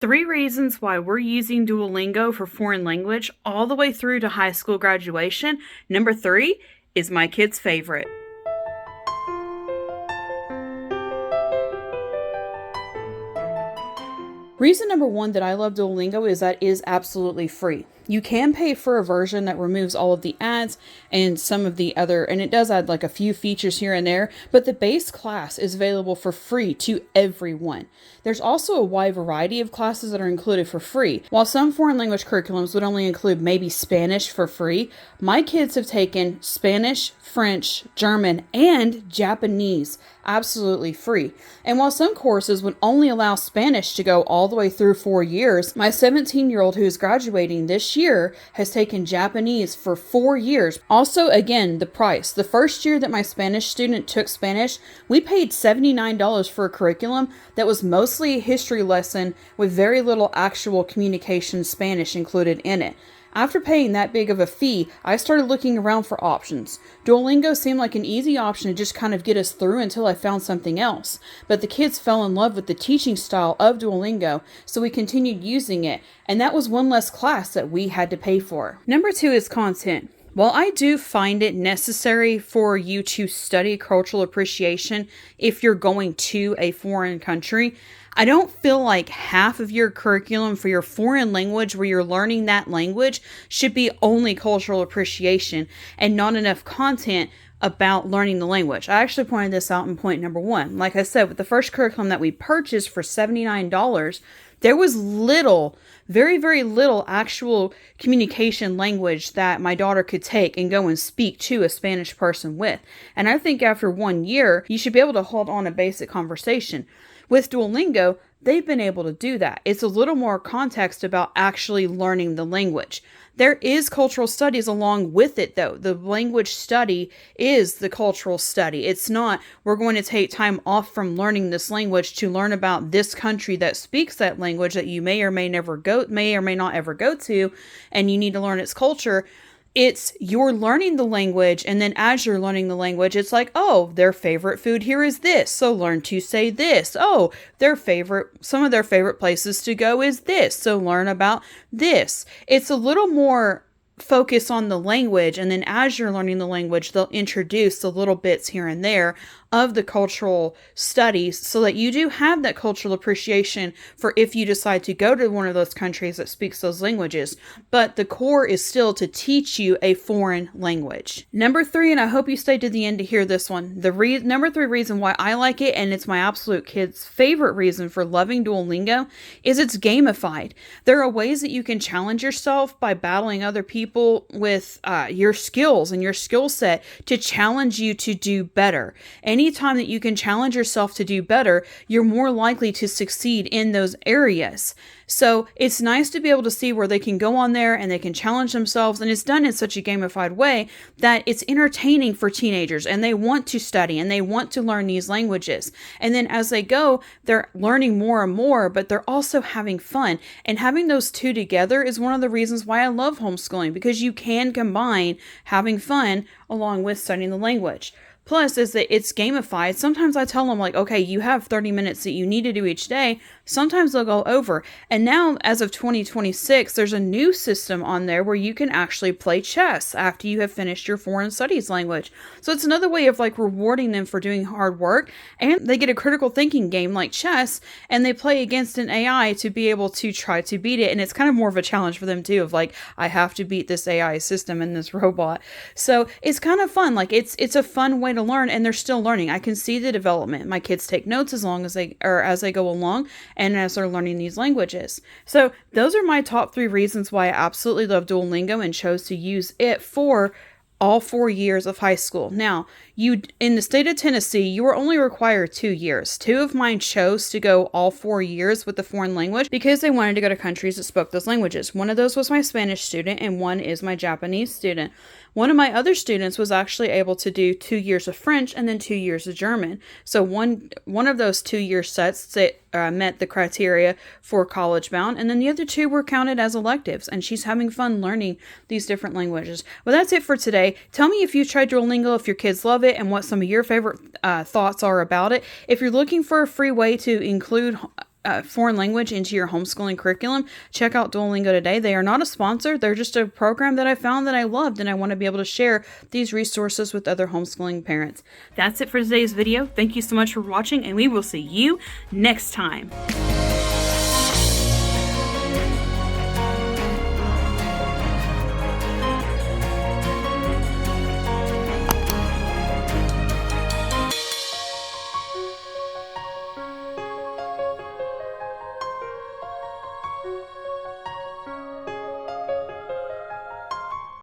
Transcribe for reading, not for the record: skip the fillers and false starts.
3 reasons why we're using Duolingo for foreign language all the way through to high school graduation. Number 3 is my kid's favorite. Reason number 1 that I love Duolingo is that it is absolutely free. You can pay for a version that removes all of the ads and some of the other, and it does add like a few features here and there, but the base class is available for free to everyone. There's also a wide variety of classes that are included for free. While some foreign language curriculums would only include maybe Spanish for free, my kids have taken Spanish, French, German, and Japanese absolutely free. And while some courses would only allow Spanish to go all the way through 4 years, my 17-year-old who is graduating this year has taken Japanese for 4 years. Also, again, the price. The first year that my Spanish student took Spanish, we paid $79 for a curriculum that was mostly a history lesson with very little actual communication Spanish included in it. After paying that big of a fee, I started looking around for options. Duolingo seemed like an easy option to just kind of get us through until I found something else. But the kids fell in love with the teaching style of Duolingo, so we continued using it, and that was one less class that we had to pay for. Number 2 is content. While I do find it necessary for you to study cultural appreciation if you're going to a foreign country, I don't feel like half of your curriculum for your foreign language where you're learning that language should be only cultural appreciation and not enough content about learning the language. I actually pointed this out in point number 1. Like I said, with the first curriculum that we purchased for $79, there was very, very little actual communication language that my daughter could take and go and speak to a Spanish person with. And I think after 1 year, you should be able to hold on a basic conversation. With Duolingo, they've been able to do that. It's a little more context about actually learning the language. There is cultural studies along with it, though. The language study is the cultural study. It's not, we're going to take time off from learning this language to learn about this country that speaks that language that you may or may not ever go to, and you need to learn its culture. It's you're learning the language, and then as you're learning the language, it's like, oh, their favorite food here is this, so learn to say this. Oh, some of their favorite places to go is this, so learn about this. It's a little more focus on the language, and then as you're learning the language, they'll introduce the little bits here and there of the cultural studies so that you do have that cultural appreciation for if you decide to go to one of those countries that speaks those languages. But the core is still to teach you a foreign language. Number 3, and I hope you stay to the end to hear this one, number 3 reason why I like it, and it's my absolute kid's favorite reason for loving Duolingo, is it's gamified. There are ways that you can challenge yourself by battling other people with your skills and your skill set to challenge you to do better. Anytime that you can challenge yourself to do better, you're more likely to succeed in those areas. So it's nice to be able to see where they can go on there and they can challenge themselves, and it's done in such a gamified way that it's entertaining for teenagers and they want to study and they want to learn these languages. And then as they go, they're learning more and more, but they're also having fun. And having those two together is one of the reasons why I love homeschooling, because you can combine having fun along with studying the language. Plus, is that it's gamified. Sometimes I tell them, like, okay, you have 30 minutes that you need to do each day. Sometimes they'll go over. And now, as of 2026, there's a new system on there where you can actually play chess after you have finished your foreign studies language. So it's another way of like rewarding them for doing hard work. And they get a critical thinking game like chess, and they play against an AI to be able to try to beat it. And it's kind of more of a challenge for them too, of like, I have to beat this AI system and this robot. So it's kind of fun. Like it's a fun way to learn, and they're still learning. I can see the development. My kids take notes as they go along and as they're learning these languages. So those are my top 3 reasons why I absolutely love Duolingo and chose to use it for all 4 years of high school. Now, in the state of Tennessee, you are only required 2 years. 2 of mine chose to go all 4 years with the foreign language because they wanted to go to countries that spoke those languages. One of those was my Spanish student, and one is my Japanese student. One of my other students was actually able to do 2 years of French and then 2 years of German. So one of those 2-year sets that met the criteria for college bound, and then the other 2 were counted as electives, and she's having fun learning these different languages. Well, that's it for today. Tell me if you've tried Duolingo, if your kids love it, and what some of your favorite thoughts are about it. If you're looking for a free way to include foreign language into your homeschooling curriculum, check out Duolingo today. They are not a sponsor. They're just a program that I found that I loved, and I want to be able to share these resources with other homeschooling parents. That's it for today's video. Thank you so much for watching, and we will see you next time.